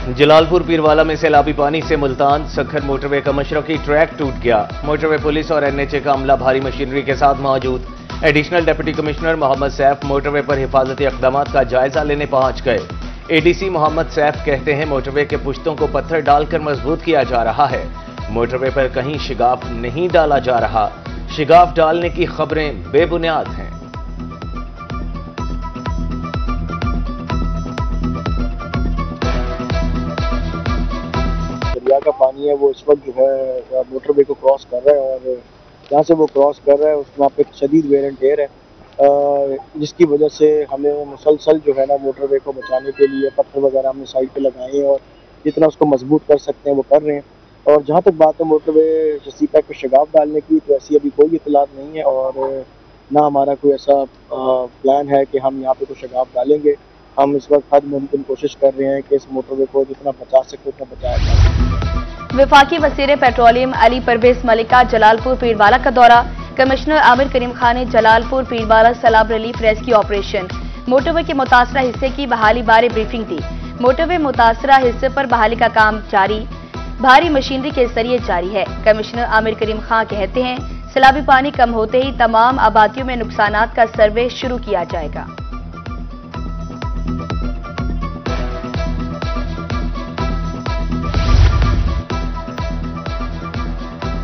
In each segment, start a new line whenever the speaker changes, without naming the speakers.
जलालपुर पीरवाला में सैलाबी पानी से मुल्तान सखर मोटरवे का मशरकी ट्रैक टूट गया। मोटरवे पुलिस और एनएचए का अमला भारी मशीनरी के साथ मौजूद। Additional deputy commissioner Mohammad Saif motorway पर हिफाजती इक़दाम का जायजा लेने पहुंच गए। एडीसी मोहम्मद सैफ कहते हैं मोटरवे के पुश्तों को पत्थर डालकर मजबूत किया जा रहा है। मोटरवे पर कहीं शिगाफ नहीं डाला जा रहा। शिगाफ डालने की खबरें बेबुनियाद हैं।
दरिया का पानी है वो इस वक्त जो है मोटरवे को क्रॉस कर रहा है और जहाँ से वो क्रॉस कर रहा है उसमें पे शदीद वेयर एंड टेयर है, जिसकी वजह से हमें मुसलसल जो है ना मोटरवे को बचाने के लिए पत्थर वगैरह हमने साइड पे लगाए हैं और जितना उसको मजबूत कर सकते हैं वो कर रहे हैं। और जहाँ तक बात है मोटरवे सी पैक पे शगाफ डालने की, तो ऐसी अभी कोई इतलात नहीं है और ना हमारा कोई ऐसा प्लान है कि हम यहाँ पे कोई शगाफ डालेंगे। हम इस वक्त हद मुमकिन कोशिश कर रहे हैं कि इस मोटरवे को जितना बचा सके उतना बचाया जाए।
वफाकी वज़ीर पेट्रोलियम अली परवेज मलिक का जलालपुर पीरवाला का दौरा। कमिश्नर आमिर करीम खान ने जलालपुर पीरवाला सैलाब रिलीफ रेस्क्यू ऑपरेशन मोटरवे के मुतासरा हिस्से की बहाली बारे ब्रीफिंग दी। मोटरवे मुतासरा हिस्से पर बहाली का काम जारी भारी मशीनरी के जरिए जारी है। कमिश्नर आमिर करीम खान कहते हैं सैलाबी पानी कम होते ही तमाम आबादियों में नुकसानात का सर्वे शुरू किया जाएगा।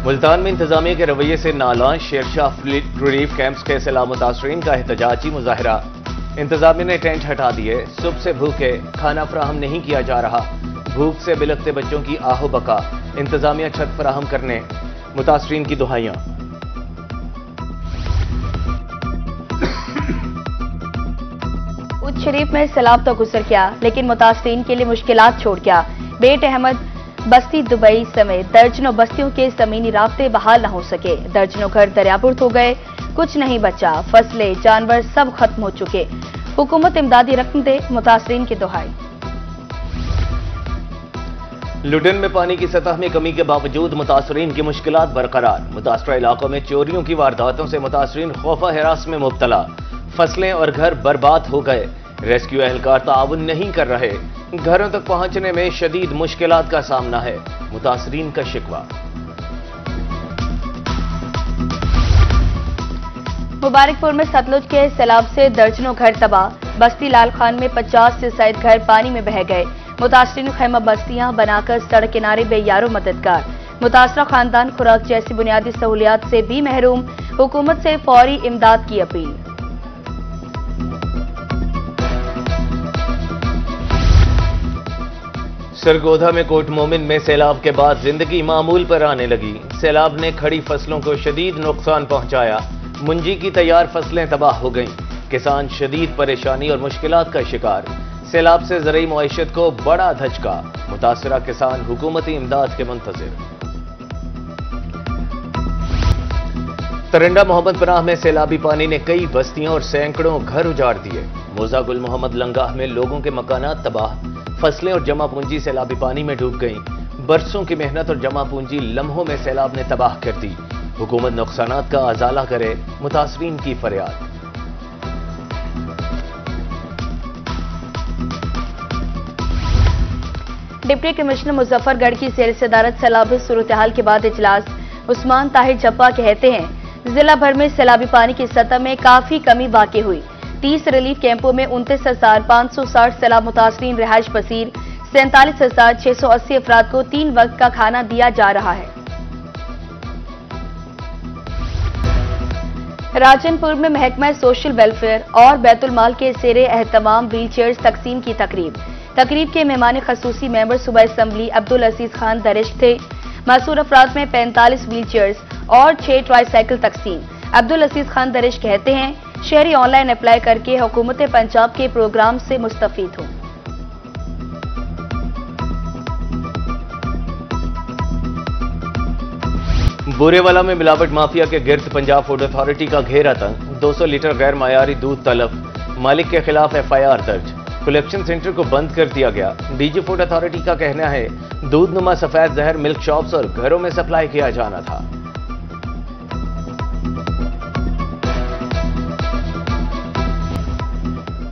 मुल्तान में इंतजामिया के रवैये से नाला शेरशाह रिलीफ कैंप्स के सैलाब मुतासरीन का एहतजाजी मुजाहरा। इंतजामिया ने टेंट हटा दिए। सुबह से भूखे, खाना फराहम नहीं किया जा रहा। भूख से बिलखते बच्चों की आहो बका। इंतजामिया छत फराहम करने मुतासरीन की दुहाइयां।
उच्च शरीफ में सैलाब तो गुजर गया लेकिन मुतासरीन के लिए मुश्किलात छोड़ गया। बेट अहमद बस्ती दुबई समेत दर्जनों बस्तियों के जमीनी राब्ते बहाल न हो सके। दर्जनों घर दरियाबुर्द हो गए, कुछ नहीं बचा। फसलें जानवर सब खत्म हो चुके। हुकूमत इमदादी रकम दे, मुतासरीन की दुहाई।
लुडन में पानी की सतह में कमी के बावजूद मुतासरीन की मुश्किलात बरकरार। मुतासरा इलाकों में चोरियों की वारदातों से मुतासरीन खौफा हिरास में मुब्तला। फसलें और घर बर्बाद हो गए। रेस्क्यू एहलकार ताउन नहीं कर रहे। घरों तक पहुंचने में शदीद मुश्किलात का सामना है। मुतासरीन का शिकवा।
मुबारकपुर में सतलुज के सैलाब से दर्जनों घर तबाह। बस्ती लाल खान में 50 से ज्यादा घर पानी में बह गए। मुतासरीन खैमा बस्तियां बनाकर सड़क किनारे बेयारो मददगार। मुतासरा खानदान खुराक जैसी बुनियादी सहूलियात से भी महरूम। हुकूमत से फौरी इमदाद की अपील।
सरगोधा में कोट मोमिन में सैलाब के बाद जिंदगी मामूल पर आने लगी। सैलाब ने खड़ी फसलों को शदीद नुकसान पहुंचाया। मुंजी की तैयार फसलें तबाह हो गईं। किसान शदीद परेशानी और मुश्किलात का शिकार। सैलाब से ज़रई मईशत को बड़ा धचका। मुतासरा किसान हुकूमती इमदाद के मुंतज़िर। तरंडा मोहम्मद पनाह में सैलाबी पानी ने कई बस्तियां और सैकड़ों घर उजाड़ दिए। मोजा गुल मोहम्मद लंगाह में लोगों के मकानात तबाह। फसलें और जमा पूंजी सैलाबी पानी में डूब गईं। बरसों की मेहनत और जमा पूंजी लम्हों में सैलाब ने तबाह कर दी। हुकूमत नुकसानात का अजाला करे, मुतासरीन की फरियाद।
डिप्टी कमिश्नर मुजफ्फरगढ़ की जेर सदारत सैलाबी सूरत हाल के बाद इजलास। उस्मान ताहिर जब्बा कहते हैं जिला भर में सैलाबी पानी की सतह में काफी कमी वाक़ई हुई। 30 रिलीफ कैंपों में 29,560 सैलाब मुतासरीन रिहाइश पसीर। 47,680 अफराद को 3 वक्त का खाना दिया जा रहा है। राजनपुर में महकमा सोशल वेलफेयर और बैतुल माल के ज़ेरे एहतमाम व्हील चेयर्स तकसीम की तकरीब के मेहमान खसूसी मेंबर सूबाई असम्बली अब्दुल अजीज खान दरिश थे। मासूर अफराद में 45 व्हील चेयर्स और 6 ट्राईसाइकिल तकसीम। अब्दुल अजीज खान दरिश कहते हैं शहरी ऑनलाइन अप्लाई करके हुकूमत पंजाब के प्रोग्राम से मुस्तफीद हो।
बुरेवाला में मिलावट माफिया के गिर्द पंजाब फूड अथॉरिटी का घेरा तंग। 200 लीटर गैर मायारी दूध तलब। मालिक के खिलाफ FIR दर्ज। कलेक्शन सेंटर को बंद कर दिया गया। डीजी फूड अथॉरिटी का कहना है दूध नुमा सफेद जहर मिल्क शॉप्स और घरों में सप्लाई किया जाना था।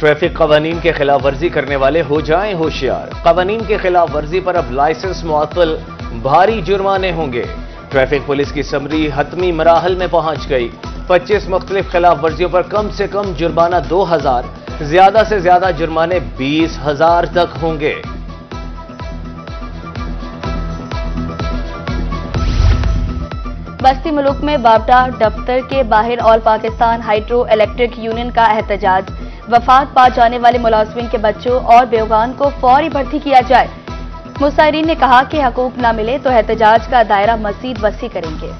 ट्रैफिक कवानीन के खिलाफ वर्जी करने वाले हो जाएं होशियार। कवानीन के खिलाफ वर्जी पर अब लाइसेंस मुअत्तल, भारी जुर्माने होंगे। ट्रैफिक पुलिस की समरी हतमी मराहल में पहुंच गई। 25 मुख्तलिफ खिलाफ वर्जियों पर कम से कम जुर्माना 2000, ज्यादा से ज्यादा जुर्माने 20,000 तक होंगे।
बस्ती मुल्क में बाबटा दफ्तर के बाहर all Pakistan hydro electric union का एहतजाज। वफात पा जाने वाले मुलाजिमिन के बच्चों और बेवगान को फौरी भर्ती किया जाए। मुसाइरीन ने कहा कि हकूक न मिले तो एहतजाज का दायरा मजीद वसी करेंगे।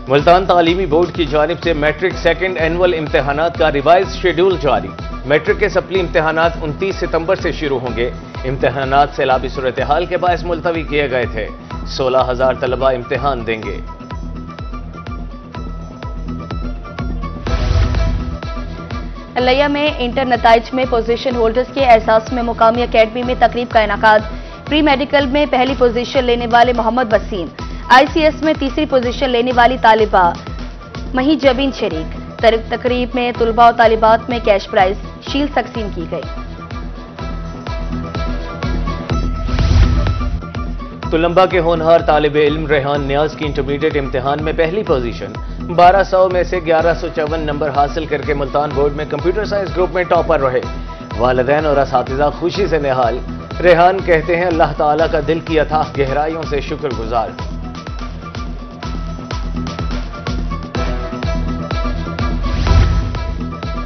मुल्तान तालीमी बोर्ड की जानिब से मैट्रिक सेकंड एनुअल इम्तिहानात का रिवाइज शेड्यूल जारी। मैट्रिक के सप्ली इम्तिहानात 29 सितंबर से शुरू होंगे। इम्तिहानात सैलाबी सूरत हाल के बायस मुलतवी किए गए थे। 16,000 तलबा इम्तिहान देंगे।
लिया में इंटर नताइज में पोजीशन होल्डर्स के एहसास में मुकामी अकेडमी में तकरीब का इनाकाद। प्री मेडिकल में पहली पोजीशन लेने वाले मोहम्मद वसीम, ICS में तीसरी पोजीशन लेने वाली तालिबा मही जबीन शरीक। तकरीब में तुलबा और तालिबात में कैश प्राइज शील्ड तकसीम की गई।
तुलंबा के होनहार तालिब इल्म रेहान नियाज की इंटरमीडिएट इम्तिहान में पहली पोजीशन, 1200 में से 1154 नंबर हासिल करके मुल्तान बोर्ड में कंप्यूटर साइंस ग्रुप में टॉपर रहे। वालिदैन और असातिज़ा खुशी से निहाल। रेहान कहते हैं अल्लाह ताला का दिल की अथाह गहराइयों से शुक्रगुजार।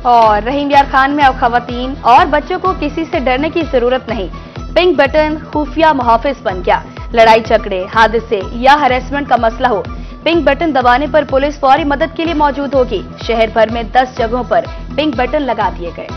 और रहीम यार खान में अब खवातीन और बच्चों को किसी से डरने की जरूरत नहीं। पिंक बटन खुफिया मुहाफिज बन गया। लड़ाई झगड़े, हादसे या हरेसमेंट का मसला हो, पिंक बटन दबाने पर पुलिस फौरी मदद के लिए मौजूद होगी। शहर भर में 10 जगहों पर पिंक बटन लगा दिए गए।